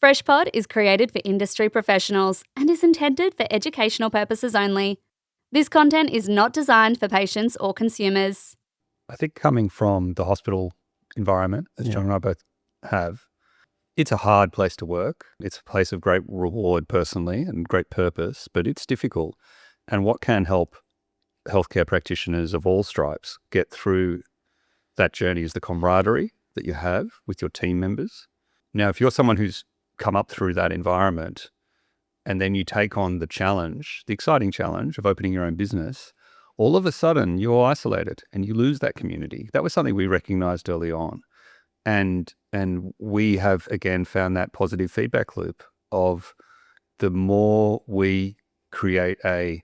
FreshPod is created for industry professionals and is intended for educational purposes only. This content is not designed for patients or consumers. I think coming from the hospital environment, as John and I both have, it's a hard place to work. It's a place of great reward personally and great purpose, but it's difficult. And what can help healthcare practitioners of all stripes get through that journey is the camaraderie that you have with your team members. Now, if you're someone who's come up through that environment and then you take on the challenge, the exciting challenge of opening your own business, all of a sudden you're isolated and you lose that community. That was something we recognized early on. And we have, again, found that positive feedback loop of the more we create a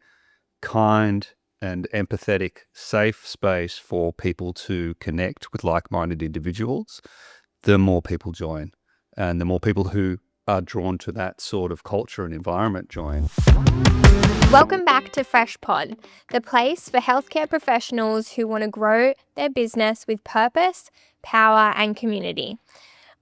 kind and empathetic, safe space for people to connect with like-minded individuals, the more people join. And the more people who are drawn to that sort of culture and environment join. Welcome back to FreshPod, the place for healthcare professionals who want to grow their business with purpose, power, and community.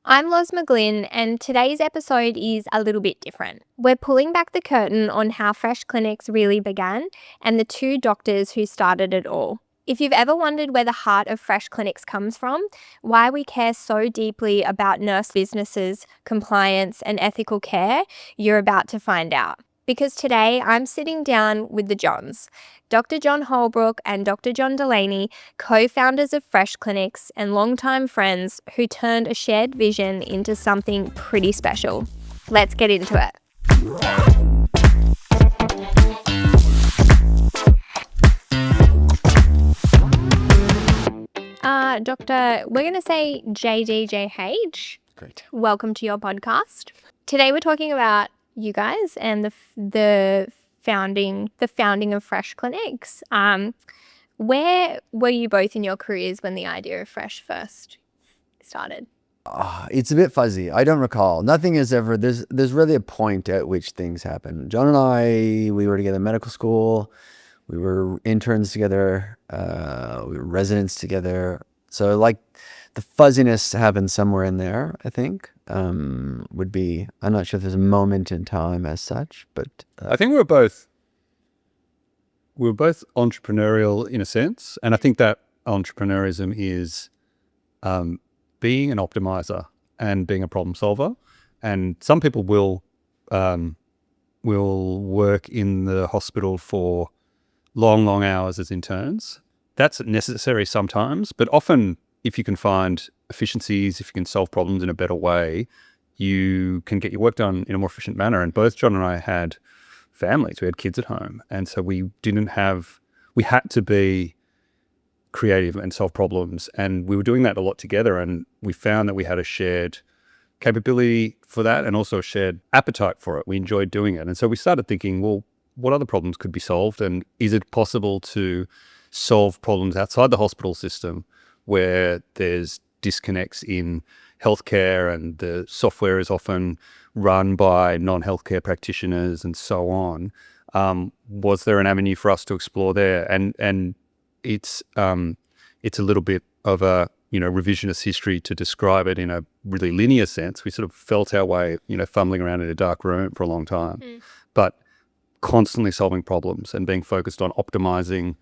I'm Loz McGlynn, and today's episode is a little bit different. We're pulling back the curtain on how Fresh Clinics really began and the two doctors who started it all. If you've ever wondered where the heart of Fresh Clinics comes from, why we care so deeply about nurse businesses, compliance, and ethical care, you're about to find out. Because today I'm sitting down with the Johns, Dr. John Holbrook and Dr. John Delaney, co-founders of Fresh Clinics and longtime friends who turned a shared vision into something pretty special. Let's get into it. Doctor, we're going to say JDJH. Great. Welcome to your podcast. Today we're talking about you guys and the founding of Fresh Clinics. Where were you both in your careers when the idea of Fresh first started? It's a bit fuzzy. I don't recall. Nothing is ever, there's really a point at which things happen. John and I, we were together in medical school. We were interns together. We were residents together. So like the fuzziness happened somewhere in there, I think. Would be, I'm not sure if there's a moment in time as such, but I think we were both entrepreneurial in a sense, and I think that entrepreneurism is being an optimizer and being a problem solver. And some people will work in the hospital for long hours as interns. That's necessary sometimes, but often if you can find efficiencies, if you can solve problems in a better way, you can get your work done in a more efficient manner. And both John and I had families, we had kids at home. And so we had to be creative and solve problems. And we were doing that a lot together. And we found that we had a shared capability for that and also a shared appetite for it. We enjoyed doing it. And so we started thinking, well, what other problems could be solved? And is it possible to solve problems outside the hospital system where there's disconnects in healthcare and the software is often run by non-healthcare practitioners and so on? Was there an avenue for us to explore there? And it's a little bit of a revisionist history to describe it in a really linear sense. We sort of felt our way, fumbling around in a dark room for a long time, but constantly solving problems and being focused on optimizing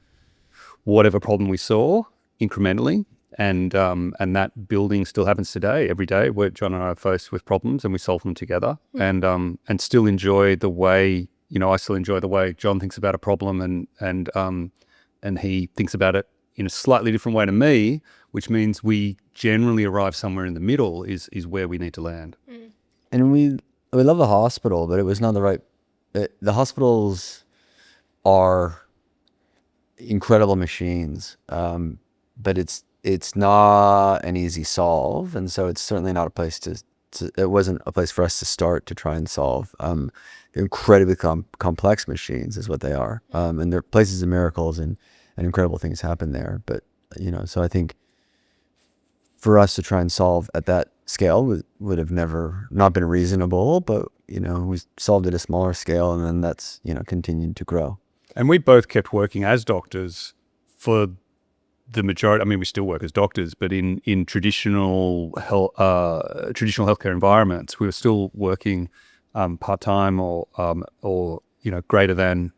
whatever problem we saw incrementally. And that building still happens today. Every day where John and I are faced with problems and we solve them together, and still enjoy the way, I still enjoy the way John thinks about a problem and he thinks about it in a slightly different way to me, which means we generally arrive somewhere in the middle is where we need to land. And we love the hospital, but it was not the right, the hospitals are incredible machines, but it's not an easy solve, and so it's certainly not a place it wasn't a place for us to start to try and solve. They're incredibly complex machines is what they are, and they're places of miracles and incredible things happen there. But so I think for us to try and solve at that scale would have never not been reasonable, but we solved at a smaller scale, and then that's continued to grow. And we both kept working as doctors for the majority, I mean, we still work as doctors, but in traditional healthcare environments, we were still working part-time or greater than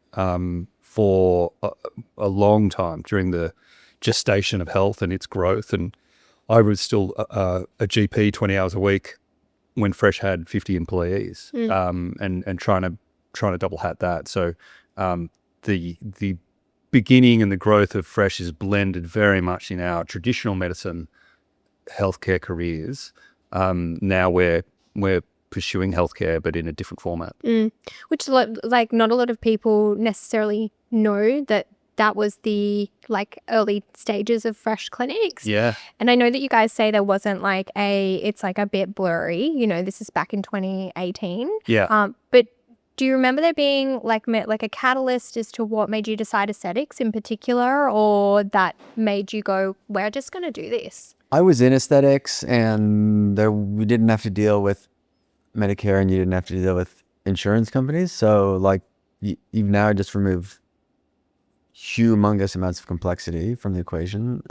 for a long time during the gestation of health and its growth. And I was still a GP 20 hours a week when Fresh had 50 employees, and trying to double hat that. So the beginning and the growth of Fresh is blended very much in our traditional medicine healthcare careers. Now we're pursuing healthcare, but in a different format. Which like not a lot of people necessarily know that was the like early stages of Fresh clinics. Yeah. And I know that you guys say there wasn't like it's like a bit blurry, this is back in 2018. Yeah. But do you remember there being like a catalyst as to what made you decide aesthetics in particular, or that made you go, we're just going to do this? I was in aesthetics, and we didn't have to deal with Medicare, and you didn't have to deal with insurance companies. So like you've now just removed humongous amounts of complexity from the equation.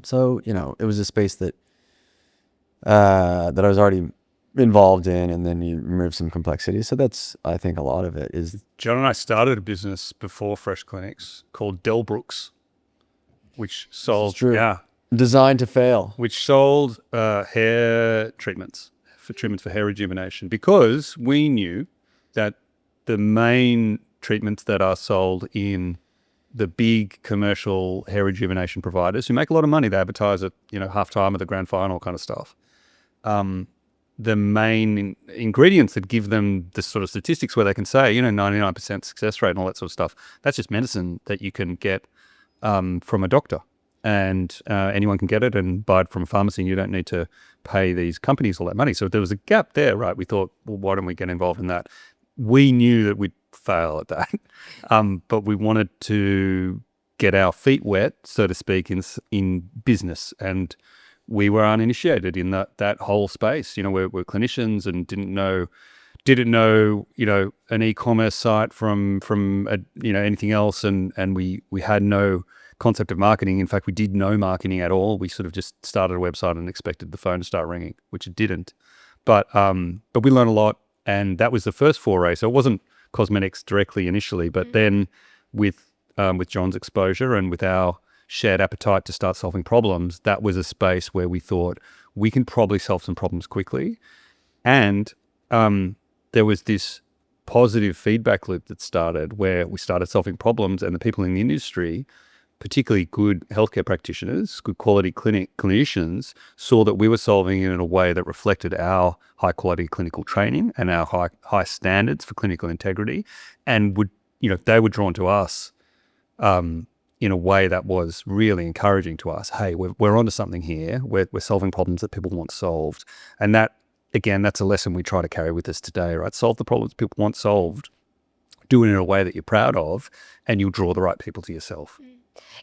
So, it was a space that I was already involved in, and then you remove some complexity. So that's, I think, a lot of it is. John and I started a business before Fresh Clinics called Delbrooks, which sold, Designed to fail. Which sold hair treatments for hair rejuvenation, because we knew that the main treatments that are sold in the big commercial hair rejuvenation providers who make a lot of money, they advertise at halftime of the grand final kind of stuff. The main ingredients that give them this sort of statistics where they can say 99% success rate and all that sort of stuff, that's just medicine that you can get from a doctor, and anyone can get it and buy it from a pharmacy, and you don't need to pay these companies all that money. So there was a gap there, right? We thought, well, why don't we get involved in that? We knew that we'd fail at that, but we wanted to get our feet wet, so to speak, in business, and we were uninitiated in that whole space. We're clinicians and didn't know an e-commerce site from anything else, and we had no concept of marketing. In fact, we did no marketing at all. We sort of just started a website and expected the phone to start ringing, which it didn't. But we learned a lot, and that was the first foray. So it wasn't cosmetics directly initially, but then with John's exposure and with our shared appetite to start solving problems, that was a space where we thought we can probably solve some problems quickly. And there was this positive feedback loop that started where we started solving problems, and the people in the industry, particularly good healthcare practitioners, good quality clinicians, saw that we were solving it in a way that reflected our high quality clinical training and our high standards for clinical integrity, and they were drawn to us in a way that was really encouraging to us. Hey, we're onto something here. We're solving problems that people want solved. And that, again, that's a lesson we try to carry with us today, right? Solve the problems people want solved, do it in a way that you're proud of, and you'll draw the right people to yourself.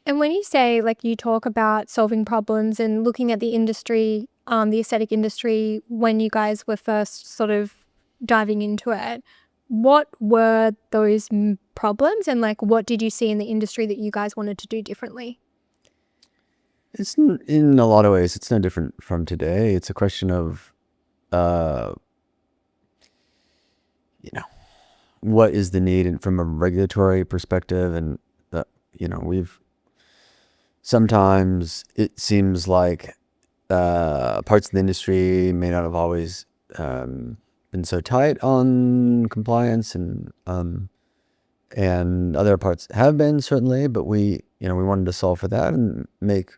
And when you say, like, you talk about solving problems and looking at the industry, the aesthetic industry, when you guys were first sort of diving into it, what were those problems, and like what did you see in the industry that you guys wanted to do differently? It's in a lot of ways, it's no different from today. It's a question of, what is the need, and from a regulatory perspective, and sometimes it seems like parts of the industry may not have always been so tight on compliance, and other parts have been, certainly, but we wanted to solve for that and make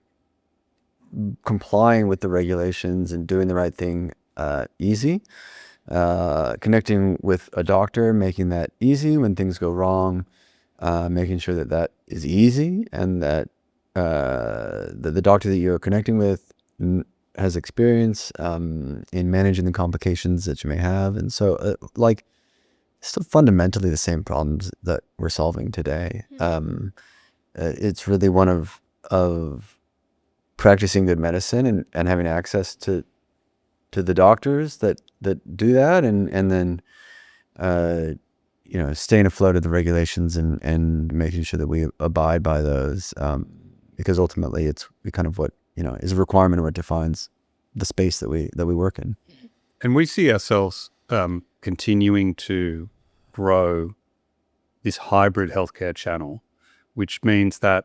complying with the regulations and doing the right thing easy. Connecting with a doctor, making that easy when things go wrong, making sure that is easy, and that the doctor that you're connecting with has experience in managing the complications that you may have. And so still fundamentally the same problems that we're solving today. It's really one of practicing good medicine and having access to the doctors that do that, and then staying afloat of the regulations and making sure that we abide by those. because ultimately it's kind of what, is a requirement of what defines the space that we work in. And we see ourselves continuing to grow this hybrid healthcare channel, which means that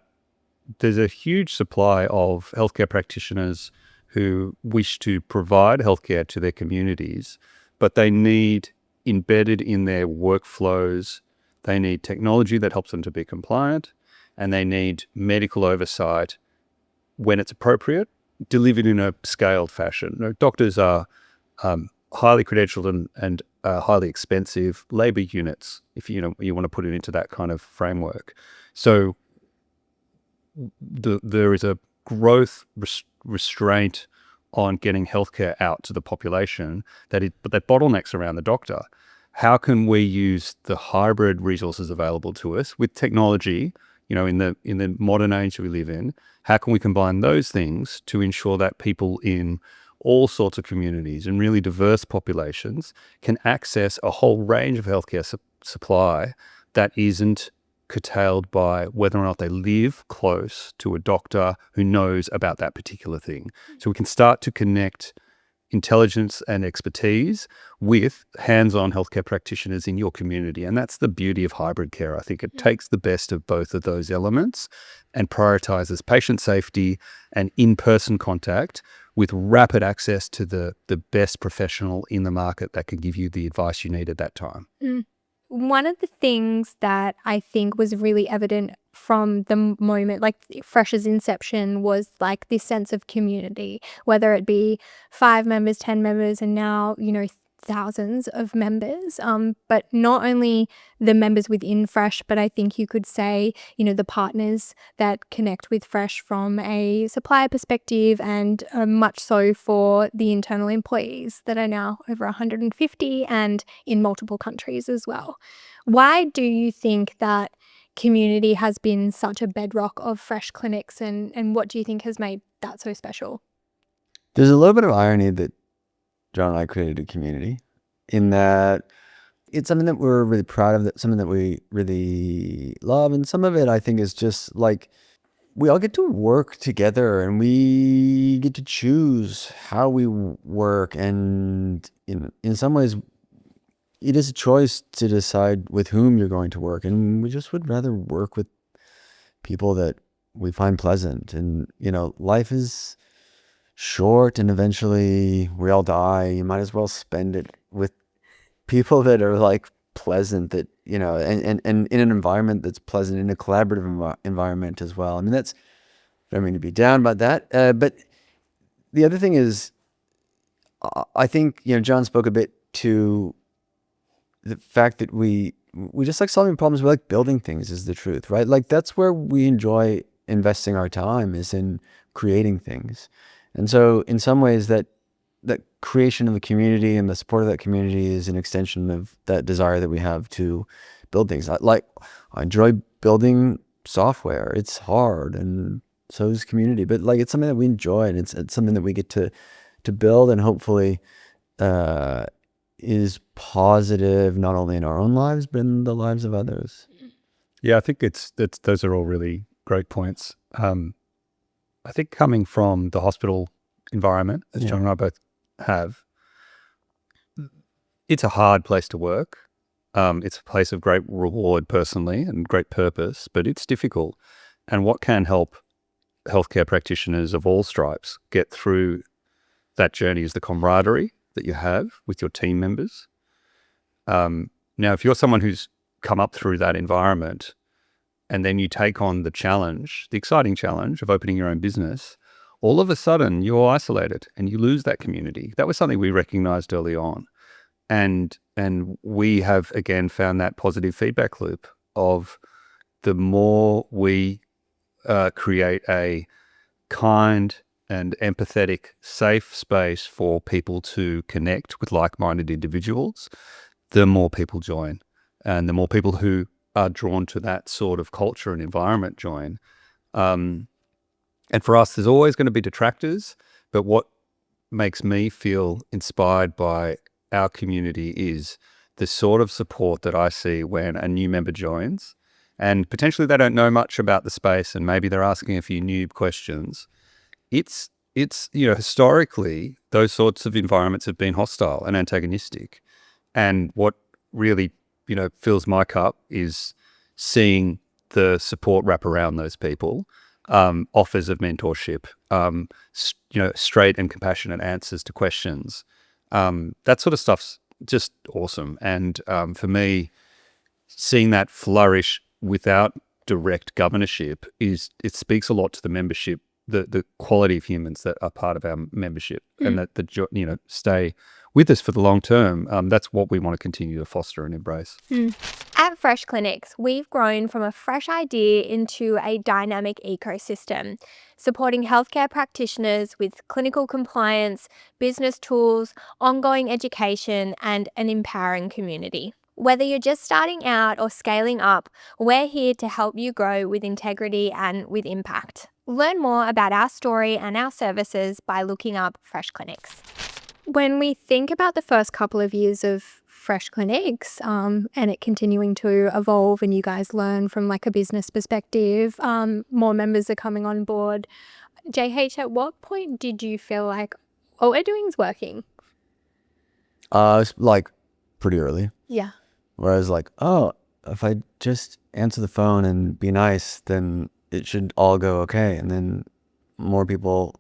there's a huge supply of healthcare practitioners who wish to provide healthcare to their communities, but they need embedded in their workflows, they need technology that helps them to be compliant, and they need medical oversight when it's appropriate, delivered in a scaled fashion. Doctors are highly credentialed and highly expensive labor units, if you want to put it into that kind of framework. So there is a growth restraint on getting healthcare out to the population but that bottlenecks around the doctor. How can we use the hybrid resources available to us with technology, in the modern age we live in? How can we combine those things to ensure that people in all sorts of communities and really diverse populations can access a whole range of healthcare supply that isn't curtailed by whether or not they live close to a doctor who knows about that particular thing? So we can start to connect intelligence and expertise with hands-on healthcare practitioners in your community. And that's the beauty of hybrid care. I think it takes the best of both of those elements and prioritizes patient safety and in-person contact with rapid access to the best professional in the market that can give you the advice you need at that time. One of the things that I think was really evident from the moment, like Fresh's inception, was like this sense of community, whether it be 5 members, 10 members, and now, thousands of members. But not only the members within Fresh, but I think you could say, the partners that connect with Fresh from a supplier perspective, and much so for the internal employees that are now over 150 and in multiple countries as well. Why do you think that community has been such a bedrock of Fresh clinics, and what do you think has made that so special? There's a little bit of irony that John and I created a community, in that it's something that we're really proud of, that something that we really love, and some of it I think is just like we all get to work together and we get to choose how we work, and in some ways it is a choice to decide with whom you're going to work, and we just would rather work with people that we find pleasant. And life is short, and eventually we all die. You might as well spend it with people that are like pleasant, that and in an environment that's pleasant, in a collaborative environment as well. I mean, I don't mean to be down about that, but the other thing is, I think John spoke a bit to the fact that we just like solving problems. We like building things, is the truth, right? Like that's where we enjoy investing our time, is in creating things. And so in some ways that creation of the community and the support of that community is an extension of that desire that we have to build things. I enjoy building software. It's hard, and so is community, but like it's something that we enjoy, and it's something that we get to build, and hopefully is positive not only in our own lives but in the lives of others. Yeah, I think those are all really great points. I think coming from the hospital environment, as John and I both have, it's a hard place to work. It's a place of great reward personally and great purpose, but it's difficult. And what can help healthcare practitioners of all stripes get through that journey is the camaraderie that you have with your team members. Now, if you're someone who's come up through that environment, and then you take on the challenge, the exciting challenge of opening your own business, all of a sudden you're isolated and you lose that community. That was something we recognized early on. And we have, again, found that positive feedback loop of the more we create a kind and empathetic, safe space for people to connect with like-minded individuals, the more people join. And the more people who are drawn to that sort of culture and environment join. And for us, there's always going to be detractors, but what makes me feel inspired by our community is the sort of support that I see when a new member joins, and potentially they don't know much about the space, and maybe they're asking a few noob questions. It's historically those sorts of environments have been hostile and antagonistic, and what really fills my cup is seeing the support wrap around those people, offers of mentorship, straight and compassionate answers to questions. That sort of stuff's just awesome. And for me, seeing that flourish without direct governorship it speaks a lot to the membership, the quality of humans that are part of our membership, and that stay with us for the long term. That's what we want to continue to foster and embrace. At Fresh Clinics, we've grown from a fresh idea into a dynamic ecosystem, supporting healthcare practitioners with clinical compliance, business tools, ongoing education, and an empowering community. Whether you're just starting out or scaling up, we're here to help you grow with integrity and with impact. Learn more about our story and our services by looking up Fresh Clinics. When we think about the first couple of years of Fresh Clinics and it continuing to evolve, and you guys learn from like a business perspective, more members are coming on board. JH, at what point did you feel like what we're doing is working? It's like pretty early. Yeah. Where I was like, oh, if I just answer the phone and be nice, then it should all go okay. And then more people,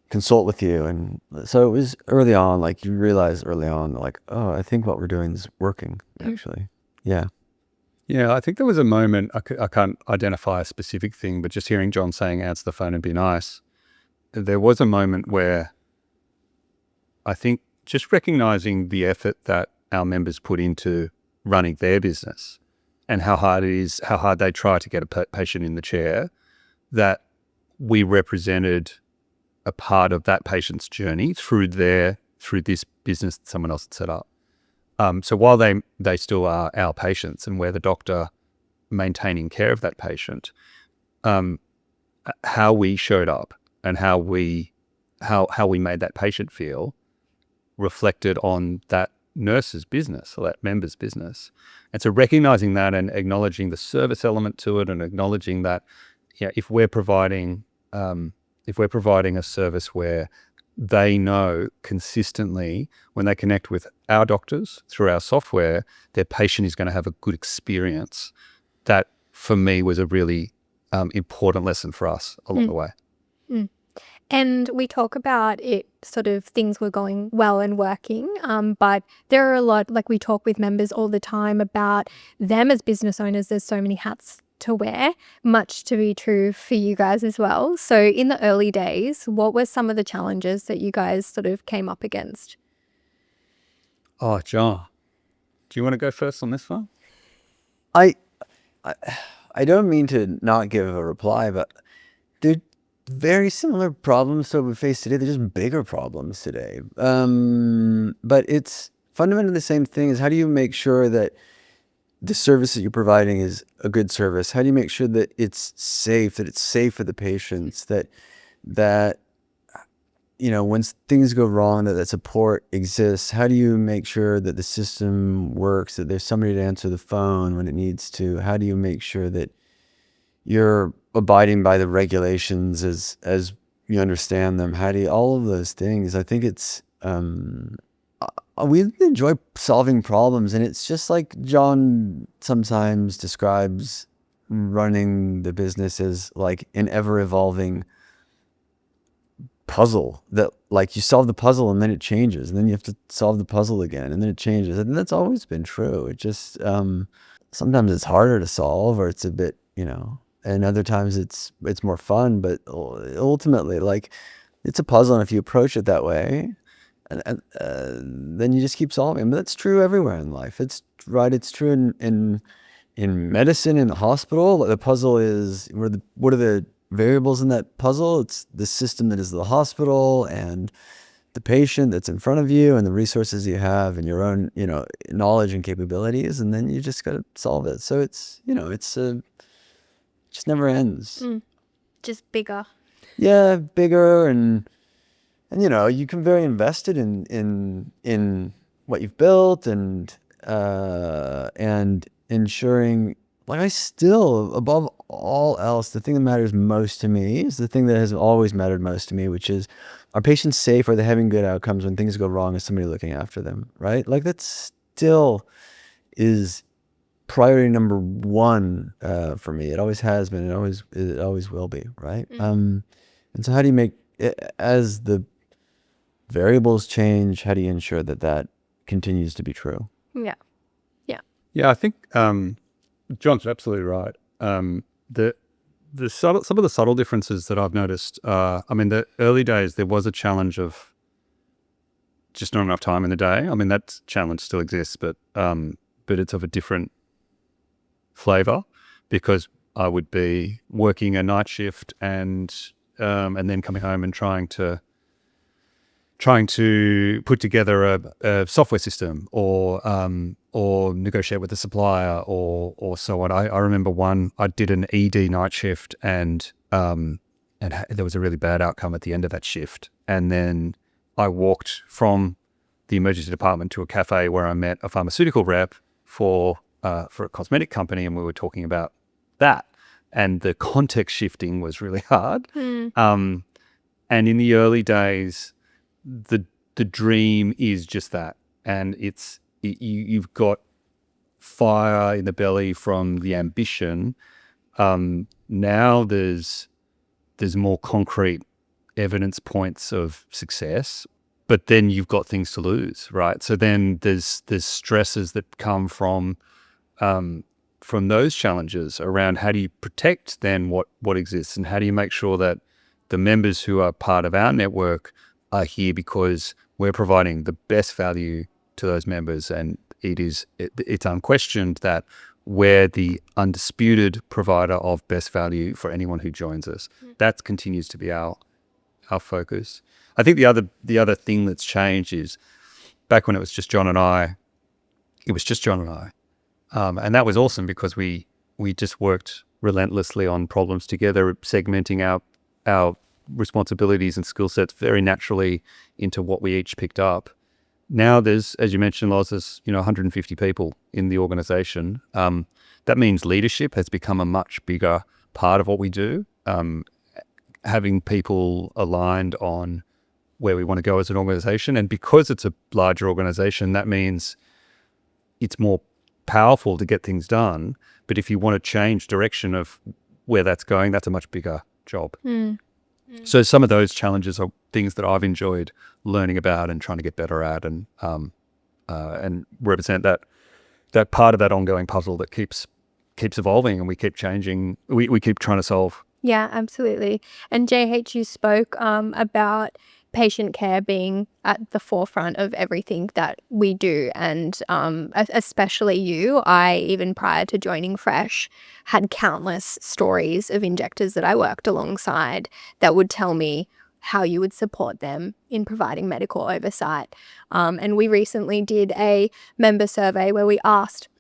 consult with you. And so it was early on, like you realize early on, like, oh, I think what we're doing is working, actually. Yeah. Yeah, I think there was a moment, I can't identify a specific thing, but just hearing John saying answer the phone and be nice, there was a moment where I think just recognizing the effort that our members put into running their business and how hard they try to get a patient in the chair, that we represented a part of that patient's journey through this business that someone else had set up. So while they still are our patients and we're the doctor maintaining care of that patient, how we showed up and how we made that patient feel reflected on that nurse's business or that member's business. And so recognizing that and acknowledging the service element to it, and acknowledging that if we're providing a service where they know consistently when they connect with our doctors through our software, their patient is going to have a good experience. That, for me, was a really important lesson for us along the way. And we talk about it, sort of things were going well and working, but there are a lot, like we talk with members all the time about them as business owners. There's so many hats to wear, much to be true for you guys as well. So in the early days, what were some of the challenges that you guys sort of came up against? Oh, John, do you want to go first on this one? I don't mean to not give a reply, but they're very similar problems that we face today. They're just bigger problems today. But it's fundamentally the same thing. Is how do you make sure that the service that you're providing is a good service? How do you make sure that it's safe for the patients, that when things go wrong, that support exists? How do you make sure that the system works, that there's somebody to answer the phone when it needs to? How do you make sure that you're abiding by the regulations as you understand them? How do you, all of those things? I think it's we enjoy solving problems, and it's just like John sometimes describes running the business as like an ever-evolving puzzle, that like you solve the puzzle and then it changes, and then you have to solve the puzzle again and then it changes. And that's always been true. It just sometimes it's harder to solve, or it's a bit, and other times it's more fun, but ultimately, like, it's a puzzle, and if you approach it that way, and then you just keep solving. But that's true everywhere in life. It's true in medicine, in the hospital. The puzzle is, what are the variables in that puzzle? It's the system that is the hospital, and the patient that's in front of you, and the resources you have, and your own knowledge and capabilities, and then you just got to solve it. So it's just never ends. Just bigger. Yeah, bigger, and you can very invested in what you've built, and ensuring like I still, above all else, the thing that matters most to me is the thing that has always mattered most to me, which is, are patients safe? Are they having good outcomes? When things go wrong, is somebody looking after them, right? Like that still is priority number one for me. It always has been. It always will be, right? And so how do you make, as the variables change, how do you ensure that that continues to be true? Yeah. Yeah, I think John's absolutely right. The some of the subtle differences that I've noticed. I mean, the early days there was a challenge of just not enough time in the day. I mean, that challenge still exists, but it's of a different flavor, because I would be working a night shift and then coming home and trying to put together a software system or negotiate with the supplier or so on. I remember I did an ED night shift and there was a really bad outcome at the end of that shift. And then I walked from the emergency department to a cafe where I met a pharmaceutical rep for a cosmetic company, and we were talking about that. And the context shifting was really hard. And in the early days, the dream is just that, and you've got fire in the belly from the ambition. Now there's more concrete evidence points of success, but then you've got things to lose, right? So then there's stresses that come from those challenges around how do you protect then what exists, and how do you make sure that the members who are part of our network are here because we're providing the best value to those members, and it's unquestioned that we're the undisputed provider of best value for anyone who joins us. That continues to be our focus. I think the other thing that's changed is back when it was just John and I. And that was awesome because we just worked relentlessly on problems together, segmenting our responsibilities and skill sets very naturally into what we each picked up. Now there's, as you mentioned, Loz, there's 150 people in the organization. That means leadership has become a much bigger part of what we do. Having people aligned on where we want to go as an organization, and because it's a larger organization, that means it's more powerful to get things done. But if you want to change direction of where that's going, that's a much bigger job. So some of those challenges are things that I've enjoyed learning about and trying to get better at, and represent that part of that ongoing puzzle that keeps evolving, and we keep changing. We keep trying to solve. Yeah, absolutely. And JH, you spoke about patient care being at the forefront of everything that we do, and especially you. I, even prior to joining Fresh, had countless stories of injectors that I worked alongside that would tell me how you would support them in providing medical oversight. And we recently did a member survey where we asked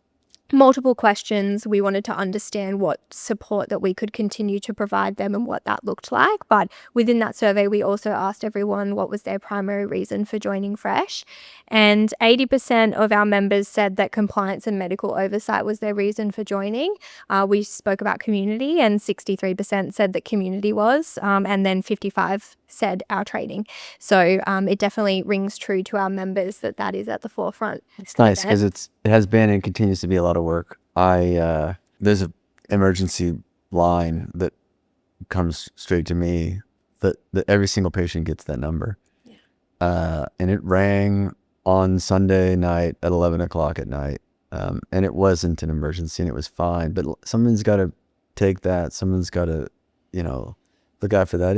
multiple questions. We wanted to understand what support that we could continue to provide them and what that looked like. But within that survey, we also asked everyone what was their primary reason for joining Fresh. And 80% of our members said that compliance and medical oversight was their reason for joining. We spoke about community, and 63% said that community was, and then 55% said our training. So it definitely rings true to our members that is at the forefront. It's nice because it has been and continues to be a lot of work. There's an emergency line that comes straight to me that every single patient gets that number. And it rang on Sunday night at 11 o'clock at night. And it wasn't an emergency and it was fine, but someone's got to take that. Someone's got to, look after that.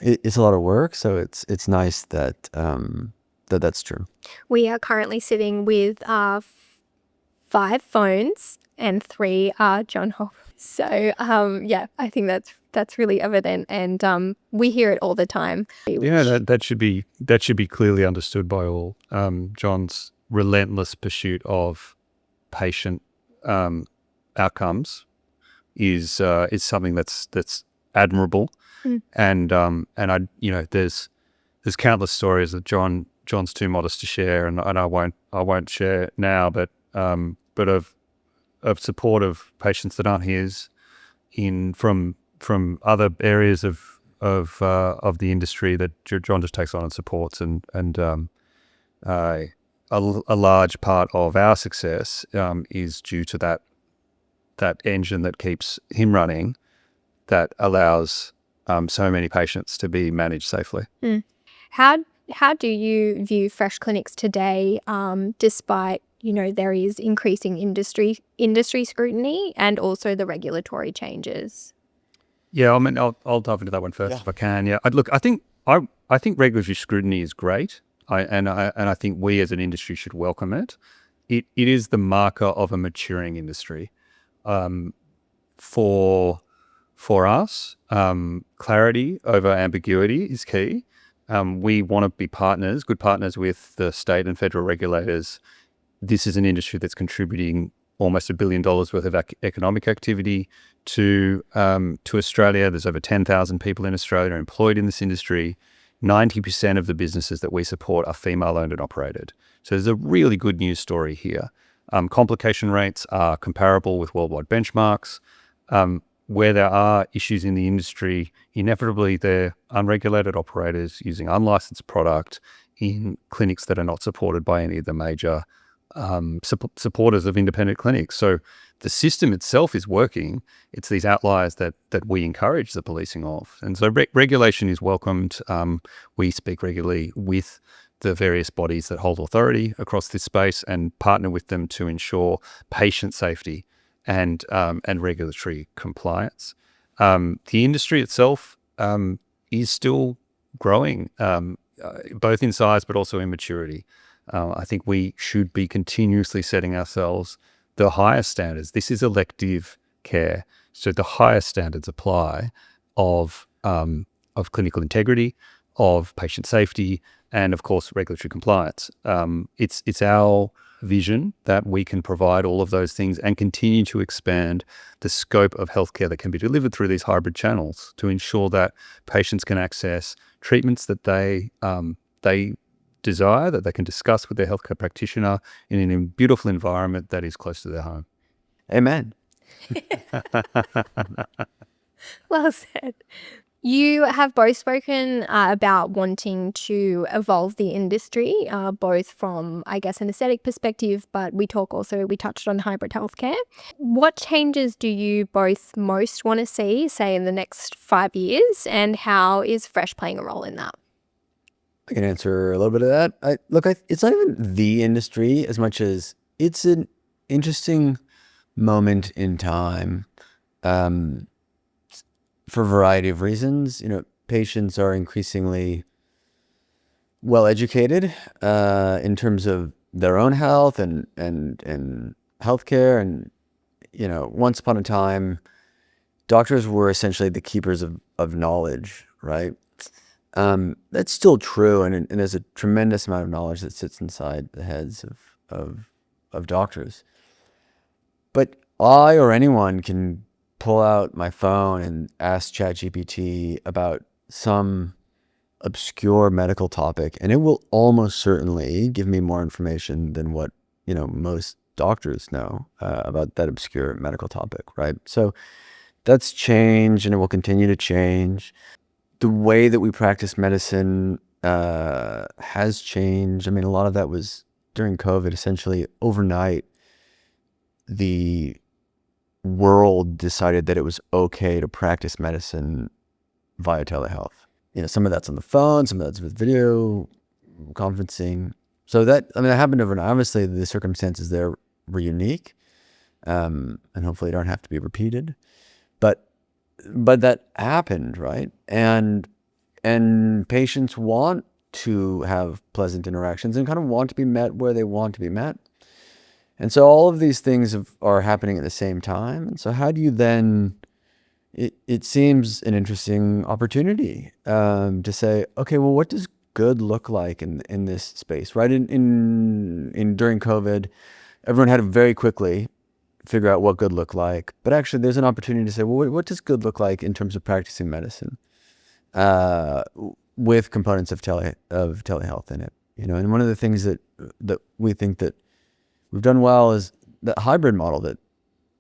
It's a lot of work. So it's nice that, that's true. We are currently sitting with 5 phones and 3 are John Holbrook. So I think that's really evident, and we hear it all the time. Yeah, that should be clearly understood by all. John's relentless pursuit of patient outcomes is something that's admirable, and there's countless stories that John's too modest to share, and I won't share now, but of support of patients that aren't his from other areas of the industry that John just takes on and supports, and a large part of our success is due to that engine that keeps him running, that allows so many patients to be managed safely. How do you view fresh clinics today, despite there is increasing industry scrutiny and also the regulatory changes? Yeah, I mean, I'll dive into that one first if I can. Yeah, I think regulatory scrutiny is great. I think we as an industry should welcome it. It is the marker of a maturing industry. For us, clarity over ambiguity is key. We want to be good partners with the state and federal regulators. This is an industry that's contributing almost $1 billion worth of economic activity to Australia. There's over 10,000 people in Australia employed in this industry. 90% of the businesses that we support are female-owned and operated. So there's a really good news story here. Complication rates are comparable with worldwide benchmarks. Where there are issues in the industry, inevitably they're unregulated operators using unlicensed product in clinics that are not supported by any of the major supporters of independent clinics. So the system itself is working. It's these outliers that we encourage the policing of. And so regulation is welcomed. We speak regularly with the various bodies that hold authority across this space and partner with them to ensure patient safety and regulatory compliance. The industry itself is still growing, both in size but also in maturity. I think we should be continuously setting ourselves the highest standards. This is elective care, so the highest standards apply of clinical integrity, of patient safety, and of course regulatory compliance. It's our vision that we can provide all of those things and continue to expand the scope of healthcare that can be delivered through these hybrid channels to ensure that patients can access treatments that they desire, that they can discuss with their healthcare practitioner in a beautiful environment that is close to their home. Amen. Well said. You have both spoken about wanting to evolve the industry, both from, I guess, an aesthetic perspective, but we touched on hybrid healthcare. What changes do you both most want to see, say, in the next 5 years, and how is Fresh playing a role in that? I can answer a little bit of that. It's not even the industry as much as it's an interesting moment in time. For a variety of reasons, patients are increasingly well educated in terms of their own health and healthcare. And once upon a time, doctors were essentially the keepers of knowledge, right? That's still true, and there's a tremendous amount of knowledge that sits inside the heads of doctors. But I or anyone can pull out my phone and ask ChatGPT about some obscure medical topic, and it will almost certainly give me more information than what most doctors know about that obscure medical topic, right? So that's changed, and it will continue to change. The way that we practice medicine has changed. I mean, a lot of that was during COVID. Essentially, overnight, the world decided that it was okay to practice medicine via telehealth. Some of that's on the phone, some of that's with video conferencing. So that happened overnight. Obviously, the circumstances there were unique, and hopefully don't have to be repeated. But that happened, right? And patients want to have pleasant interactions and kind of want to be met where they want to be met. And so all of these things are happening at the same time. And so how do you then, it seems an interesting opportunity to say, okay, well, what does good look like in this space, right? During COVID, everyone had to very quickly figure out what good looked like. But actually there's an opportunity to say, well, what does good look like in terms of practicing medicine with components of telehealth in it? And one of the things that we think that we've done well is the hybrid model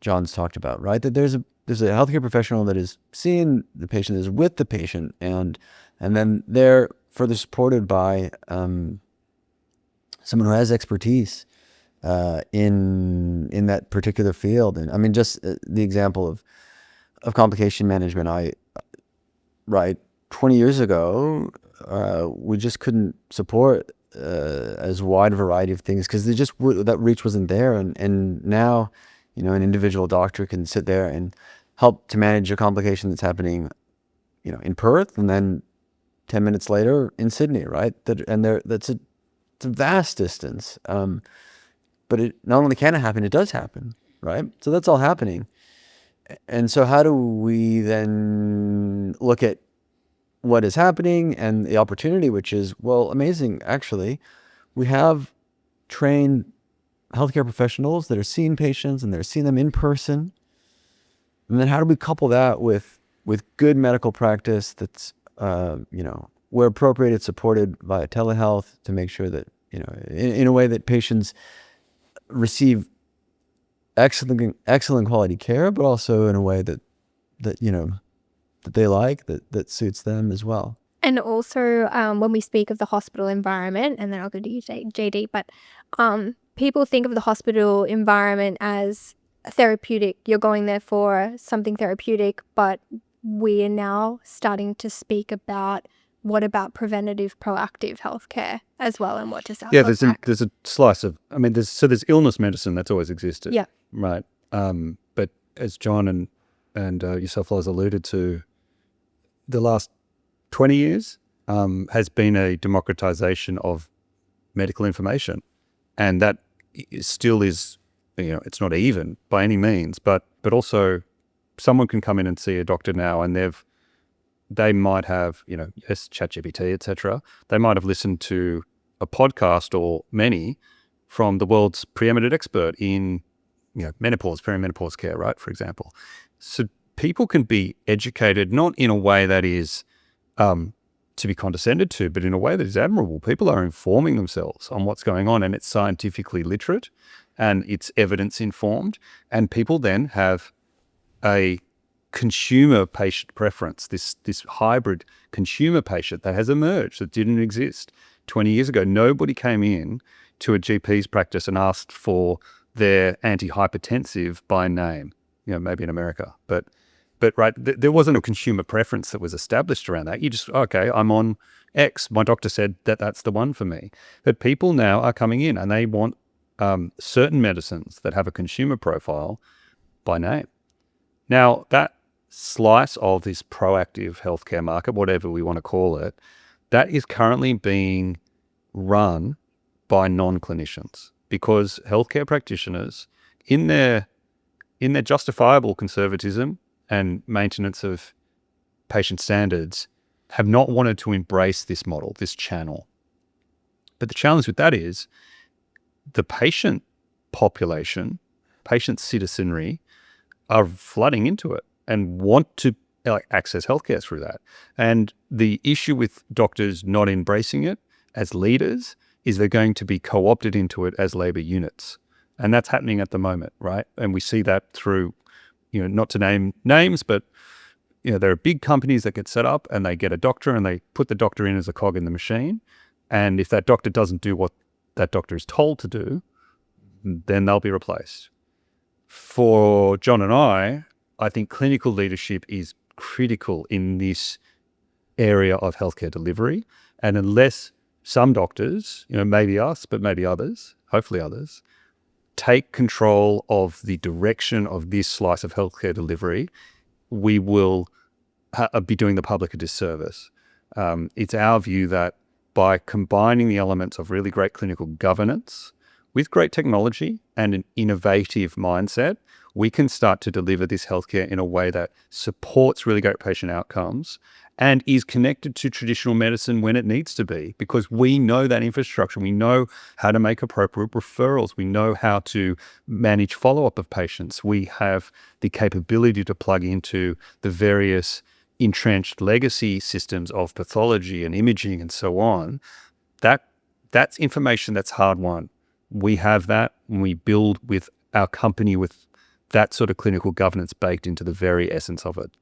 John's talked about, right? That there's a healthcare professional that is seeing the patient, is with the patient, and then they're further supported by someone who has expertise in that particular field. And I mean, just the example of complication management, right, 20 years ago, we just couldn't support as wide a variety of things because that reach wasn't there. And now, an individual doctor can sit there and help to manage a complication that's happening, in Perth, and then 10 minutes later in Sydney, right? It's a vast distance. But it not only can it happen, it does happen, right? So that's all happening. And so how do we then look at what is happening and the opportunity, which is, well, amazing, actually. We have trained healthcare professionals that are seeing patients and they're seeing them in person. And then how do we couple that with good medical practice that's, where appropriate, it's supported by telehealth to make sure that, in a way that patients receive excellent quality care, but also in a way that they like, that suits them as well. And also, when we speak of the hospital environment, and then I'll go to you, JD, but people think of the hospital environment as therapeutic. You're going there for something therapeutic, but we are now starting to speak about what about preventative, proactive healthcare as well, and what does that look like? There's a slice of, there's illness medicine that's always existed. Yeah. Right. But as John and yourself, Loz, alluded to, the last 20 years has been a democratization of medical information. And that still is, it's not even by any means, but also someone can come in and see a doctor now and they might have, ChatGPT, etc. They might have listened to a podcast or many from the world's preeminent expert in, menopause, perimenopause care, right, for example. So people can be educated, not in a way that is to be condescended to, but in a way that is admirable. People are informing themselves on what's going on, and it's scientifically literate and it's evidence informed. And people then have a consumer patient preference, this hybrid consumer patient that has emerged that didn't exist 20 years ago. Nobody came in to a GP's practice and asked for their antihypertensive by name, maybe in America, but right, there wasn't a consumer preference that was established around that. You just, okay, I'm on X. My doctor said that that's the one for me. But people now are coming in and they want certain medicines that have a consumer profile by name. Now, that slice of this proactive healthcare market, whatever we want to call it, that is currently being run by non-clinicians because healthcare practitioners, in their justifiable conservatism and maintenance of patient standards, have not wanted to embrace this model, this channel. But the challenge with that is the patient population, patient citizenry, are flooding into it and want to access healthcare through that. And the issue with doctors not embracing it as leaders is they're going to be co-opted into it as labor units. And that's happening at the moment, right? And we see that through, not to name names, but there are big companies that get set up and they get a doctor and they put the doctor in as a cog in the machine. And if that doctor doesn't do what that doctor is told to do, then they'll be replaced. For John and I think clinical leadership is critical in this area of healthcare delivery. And unless some doctors, maybe us, but maybe others, hopefully others, take control of the direction of this slice of healthcare delivery, we will be doing the public a disservice. It's our view that by combining the elements of really great clinical governance with great technology and an innovative mindset, we can start to deliver this healthcare in a way that supports really great patient outcomes and is connected to traditional medicine when it needs to be, because we know that infrastructure. We know how to make appropriate referrals. We know how to manage follow-up of patients. We have the capability to plug into the various entrenched legacy systems of pathology and imaging and so on. That's information that's hard won. We have that when we build with our company with that sort of clinical governance baked into the very essence of it.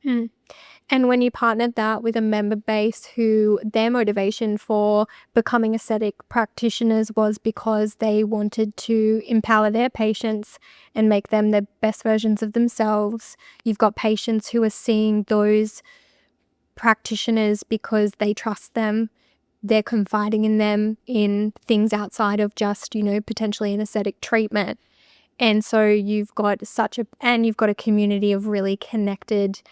And when you partnered that with a member base who their motivation for becoming aesthetic practitioners was because they wanted to empower their patients and make them the best versions of themselves, you've got patients who are seeing those practitioners because they trust them. They're confiding in them in things outside of just, potentially an aesthetic treatment. And so you've got a community of really connected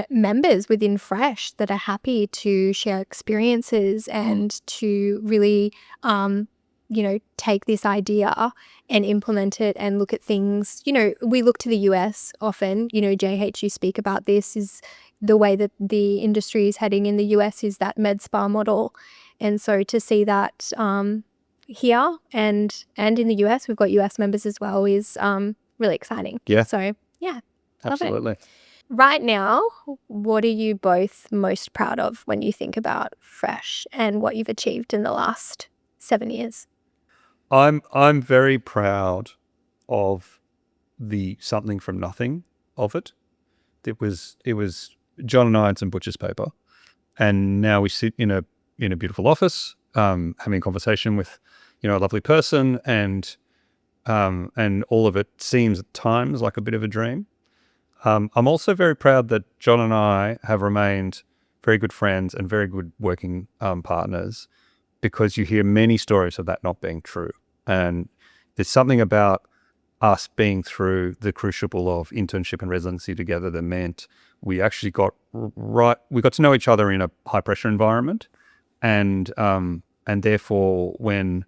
members within Fresh that are happy to share experiences and to really, take this idea and implement it and look at things. We look to the US often. JH, you speak about this, is the way that the industry is heading in the US is that medspa model. And so to see that here and in the US, we've got US members as well, is really exciting. Yeah. So, yeah. Absolutely. Love it. Right now, what are you both most proud of when you think about Fresh and what you've achieved in the last 7 years? I'm very proud of the something from nothing of it. It was John and I had some butcher's paper, and now we sit in a beautiful office, having a conversation with a lovely person, and all of it seems at times like a bit of a dream. I'm also very proud that John and I have remained very good friends and very good working partners, because you hear many stories of that not being true. And there's something about us being through the crucible of internship and residency together that meant we actually got to know each other in a high pressure environment. And therefore, when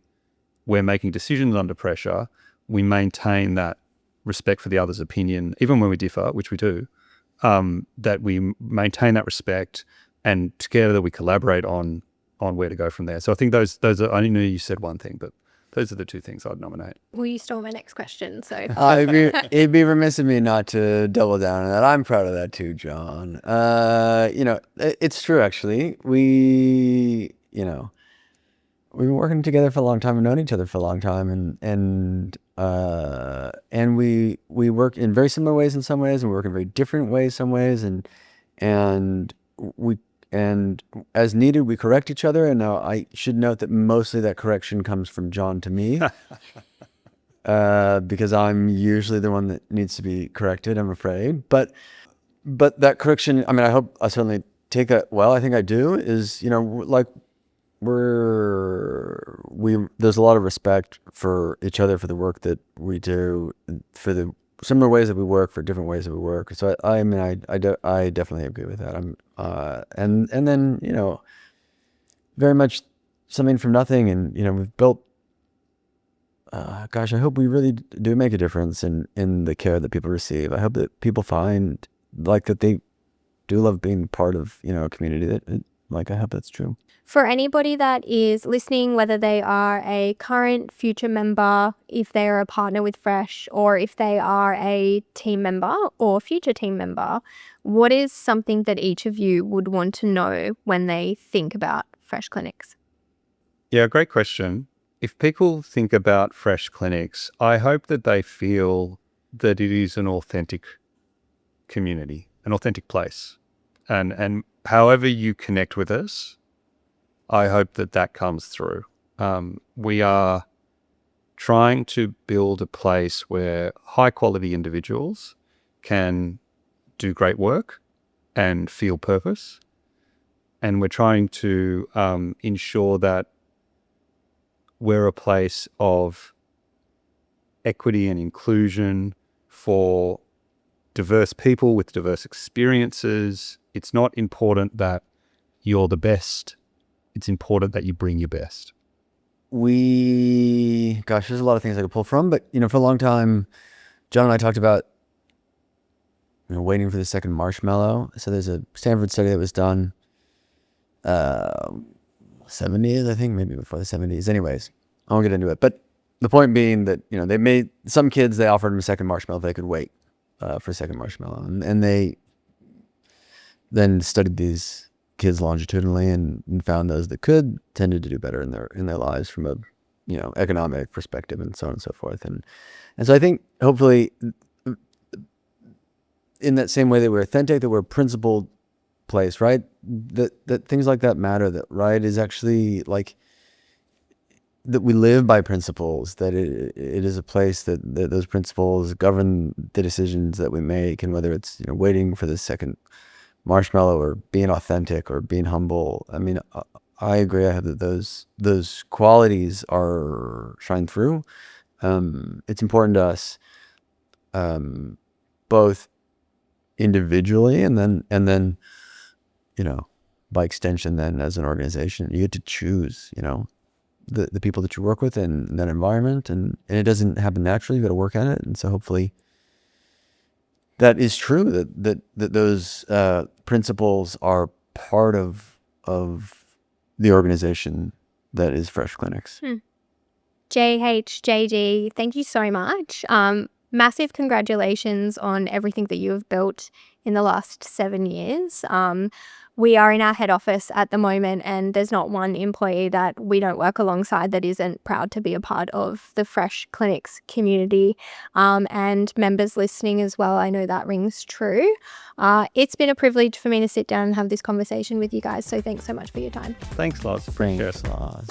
we're making decisions under pressure, we maintain that respect for the other's opinion, even when we differ, which we do, that we maintain that respect, and together we collaborate on where to go from there. So I think those are, I know you said one thing, but those are the two things I'd nominate. Well, you stole my next question, so. It'd be remiss of me not to double down on that. I'm proud of that too, John. It's true, actually. We've been working together for a long time and known each other for a long time, and we work in very similar ways in some ways, and we work in very different ways some ways, and as needed we correct each other. And now I should note that mostly that correction comes from John to me, because I'm usually the one that needs to be corrected, I'm afraid. But that correction, I mean, I certainly take that well. I think I do. Is there's a lot of respect for each other, for the work that we do, for the similar ways that we work, for different ways that we work. So I definitely agree with that. And then very much something from nothing, and we've built. I hope we really do make a difference in the care that people receive. I hope that people find that they do love being part of a community that. I hope that's true. For anybody that is listening, whether they are a current, future member, if they are a partner with Fresh, or if they are a team member or future team member, what is something that each of you would want to know when they think about Fresh Clinics? Yeah, great question. If people think about Fresh Clinics, I hope that they feel that it is an authentic community, an authentic place. And however you connect with us, I hope that comes through. We are trying to build a place where high quality individuals can do great work and feel purpose. And we're trying to ensure that we're a place of equity and inclusion for diverse people with diverse experiences. It's not important that you're the best. It's important that you bring your best. There's a lot of things I could pull from, but for a long time, John and I talked about waiting for the second marshmallow. So there's a Stanford study that was done 70s, I think, maybe before the 70s. Anyways, I won't get into it. But the point being that they made some kids, they offered them a second marshmallow if they could wait for a second marshmallow, and they then studied these kids longitudinally and found those that could tended to do better in their lives from a economic perspective and so on and so forth. And so I think hopefully in that same way that we're authentic, that we're a principled place, right? That things like that matter, that right is actually like that we live by principles, that it is a place that those principles govern the decisions that we make, and whether it's waiting for the second marshmallow or being authentic or being humble. I mean, I agree. I have that those qualities are shine through. It's important to us, both individually and then by extension, then as an organization, you get to choose the people that you work with in that environment, and it doesn't happen naturally. You got to work at it. And so hopefully that is true, that those principles are part of the organization that is Fresh Clinics. JD, thank you so much. Massive congratulations on everything that you have built in the last 7 years. We are in our head office at the moment, and there's not one employee that we don't work alongside that isn't proud to be a part of the Fresh Clinics community, and members listening as well. I know that rings true. It's been a privilege for me to sit down and have this conversation with you guys, so thanks so much for your time. Thanks, Loz. Thanks, Loz.